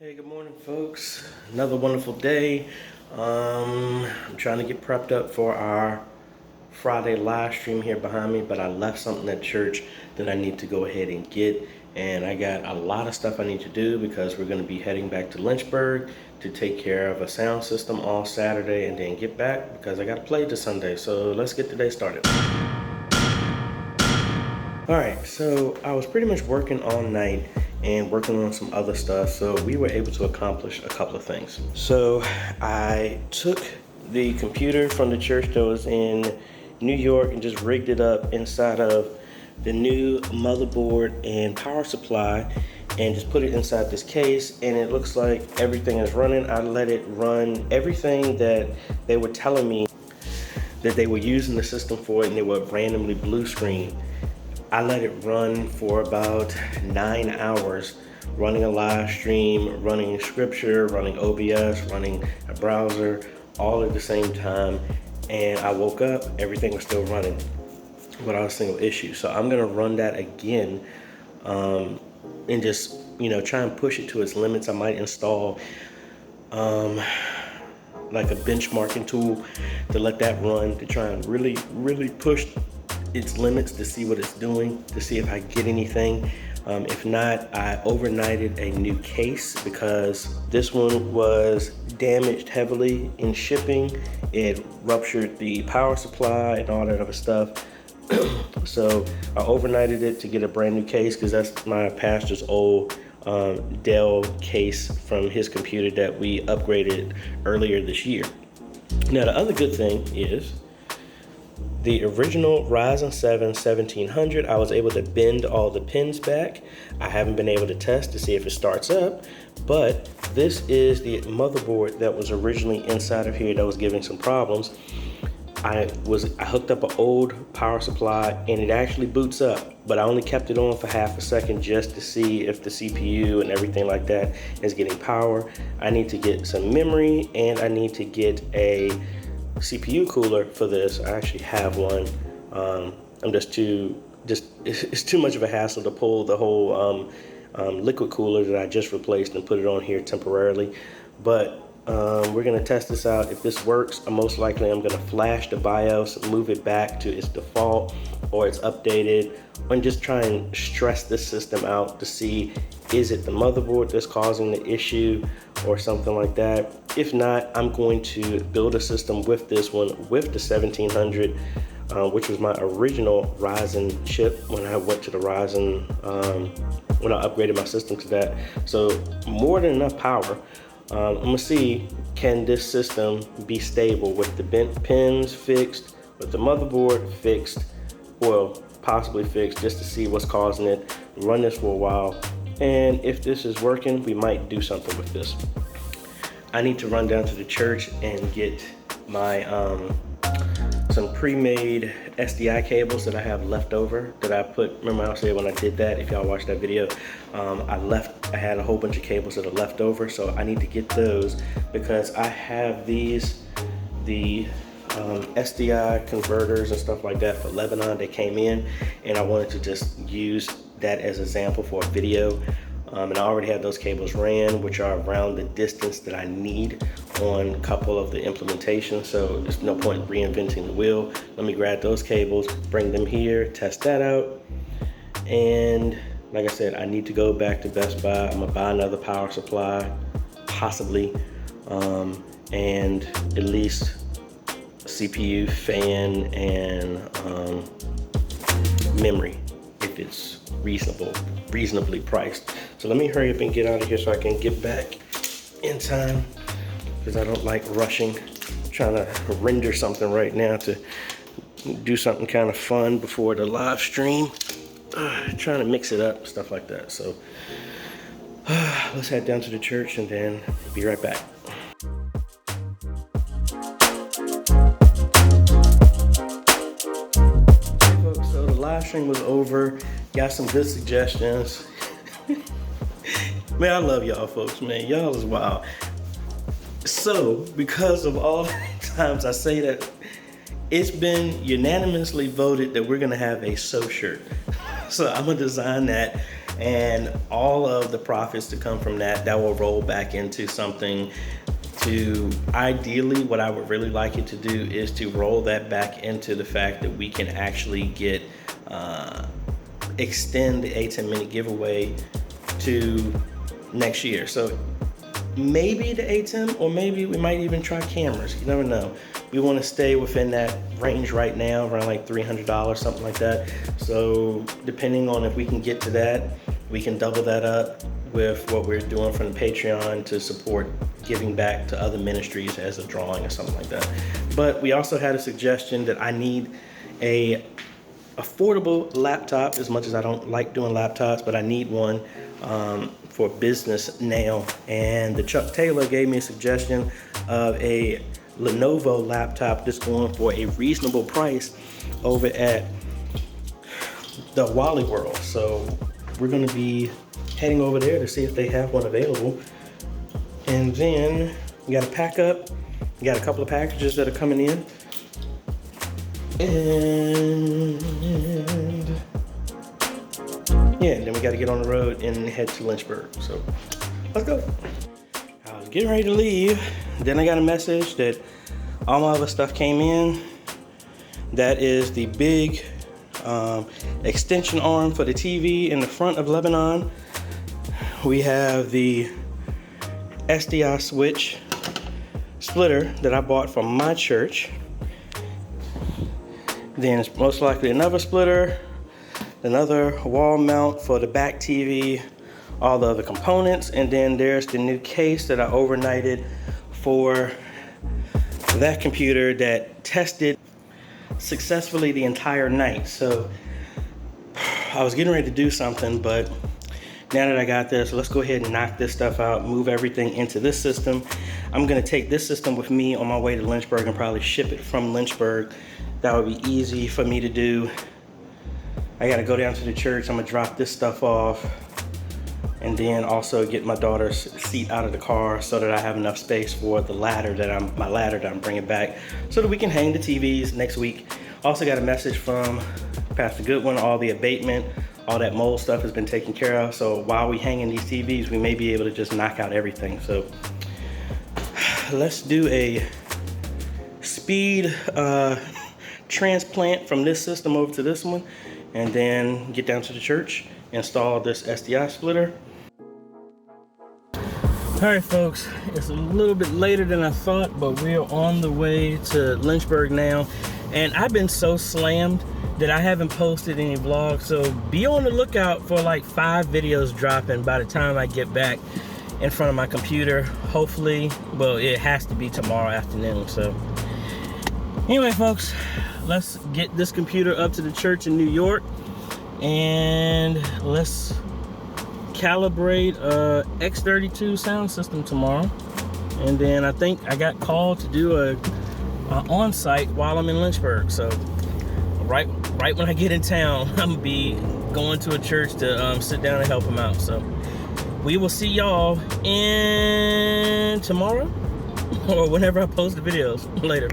Hey, good morning, folks. Another wonderful day. I'm trying to get prepped up for our Friday live stream here behind me, but I left something at church that I need to go ahead and get. And I got a lot of stuff I need to do because we're going to be heading back to Lynchburg to take care of a sound system all Saturday and then get back because I got to play this Sunday. So let's get the day started. All right, so I was pretty much working all night and working on some other stuff, so we were able to accomplish a couple of things. So I took the computer from the church that was in New York and just rigged it up inside of the new motherboard and power supply and just put it inside this case, and it looks like everything is running. I let it run everything that they were telling me that they were using the system for, and they would randomly blue screen. I let it run for about 9 hours, running a live stream, running scripture, running OBS, running a browser, all at the same time. And I woke up, everything was still running without a single issue. So I'm gonna run that again and just, try and push it to its limits. I might install like a benchmarking tool to let that run, to try and really push its limits to see what it's doing, to see if I get anything. If not, I overnighted a new case because this one was damaged heavily in shipping. It ruptured the power supply and all that other stuff. So I overnighted it to get a brand new case because that's my pastor's old Dell case from his computer that we upgraded earlier this year. Now the other good thing is, the original Ryzen 7 1700, I was able to bend all the pins back. I haven't been able to test to see if it starts up, but this is the motherboard that was originally inside of here that was giving some problems. I hooked up an old power supply and it actually boots up, but I only kept it on for half a second just to see if the CPU and everything like that is getting power. I need to get some memory and I need to get a CPU cooler for this. I actually have one. It's too much of a hassle to pull the whole liquid cooler that I just replaced and put it on here temporarily. But we're gonna test this out. If this works, most likely I'm gonna flash the BIOS, move it back to its default or its updated, and just try and stress this system out to see, is it the motherboard that's causing the issue or something like that. If not, I'm going to build a system with this one, with the 1700, which was my original Ryzen chip when I went to the Ryzen, when I upgraded my system to that. So more than enough power. I'm gonna see, can this system be stable with the bent pins fixed, with the motherboard fixed, well, possibly fixed, just to see what's causing it, run this for a while. And if this is working, we might do something with this. I need to run down to the church and get my some pre-made SDI cables that I have left over that I put, remember I said when I did that, if y'all watched that video, I had a whole bunch of cables that are left over, so I need to get those because I have the SDI converters and stuff like that for Lebanon that came in, and I wanted to just use that as an example for a video. And I already have those cables ran, which are around the distance that I need on a couple of the implementations, so there's no point reinventing the wheel. Let me grab those cables, bring them here, test that out, and like I said, I need to go back to Best Buy. I'm gonna buy another power supply, possibly, and at least CPU, fan, and memory, if it's reasonably priced. So let me hurry up and get out of here so I can get back in time, because I don't like rushing. I'm trying to render something right now to do something kind of fun before the live stream. Trying to mix it up, stuff like that. So let's head down to the church and then be right back. Hey folks, so the live stream was over. Got some good suggestions. Man, I love y'all folks, man. Y'all is wild. So, because of all the times I say that, it's been unanimously voted that we're gonna have a So shirt. So I'm gonna design that And all of the profits to come from that will roll back into something to, ideally, what I would really like it to do is to roll that back into the fact that we can actually get, extend the A10 minute giveaway to next year. So maybe the A10, or maybe we might even try cameras. You never know. We want to stay within that range right now, around like $300, something like that. So depending on if we can get to that, we can double that up with what we're doing from the Patreon to support giving back to other ministries as a drawing or something like that. But we also had a suggestion that I need a affordable laptop, as much as I don't like doing laptops, but I need one for business now. And the Chuck Taylor gave me a suggestion of a Lenovo laptop that's going for a reasonable price over at the Wally World. So we're gonna be heading over there to see if they have one available. And then we gotta pack up. We got a couple of packages that are coming in. And yeah, then we gotta get on the road and head to Lynchburg. So let's go. I was getting ready to leave. Then I got a message that all my other stuff came in. That is the big extension arm for the TV in the front of Lebanon. We have the SDI switch splitter that I bought from my church. Then it's most likely another splitter, another wall mount for the back TV, all the other components, and then there's the new case that I overnighted for that computer that tested successfully the entire night. So I was getting ready to do something, but now that I got this, let's go ahead and knock this stuff out, move everything into this system. I'm gonna take this system with me on my way to Lynchburg and probably ship it from Lynchburg. That would be easy for me to do. I gotta go down to the church, I'm gonna drop this stuff off, and then also get my daughter's seat out of the car so that I have enough space for the ladder that I'm bringing back, so that we can hang the TVs next week. Also got a message from Pastor Goodwin, all the abatement, all that mold stuff has been taken care of. So while we hang in these TVs, we may be able to just knock out everything. So let's do a speed transplant from this system over to this one, and then get down to the church, install this SDI splitter. All right, folks, it's a little bit later than I thought, but we're on the way to Lynchburg now. And I've been so slammed that I haven't posted any vlogs, so be on the lookout for like 5 videos dropping by the time I get back in front of my computer. Hopefully, well, it has to be tomorrow afternoon. So anyway, folks, let's get this computer up to the church in New York, and let's calibrate a X32 sound system tomorrow. And then I think I got called to do a on-site while I'm in Lynchburg. So right when I get in town, I'm gonna be going to a church to sit down and help them out. So we will see y'all in tomorrow or whenever I post the videos later.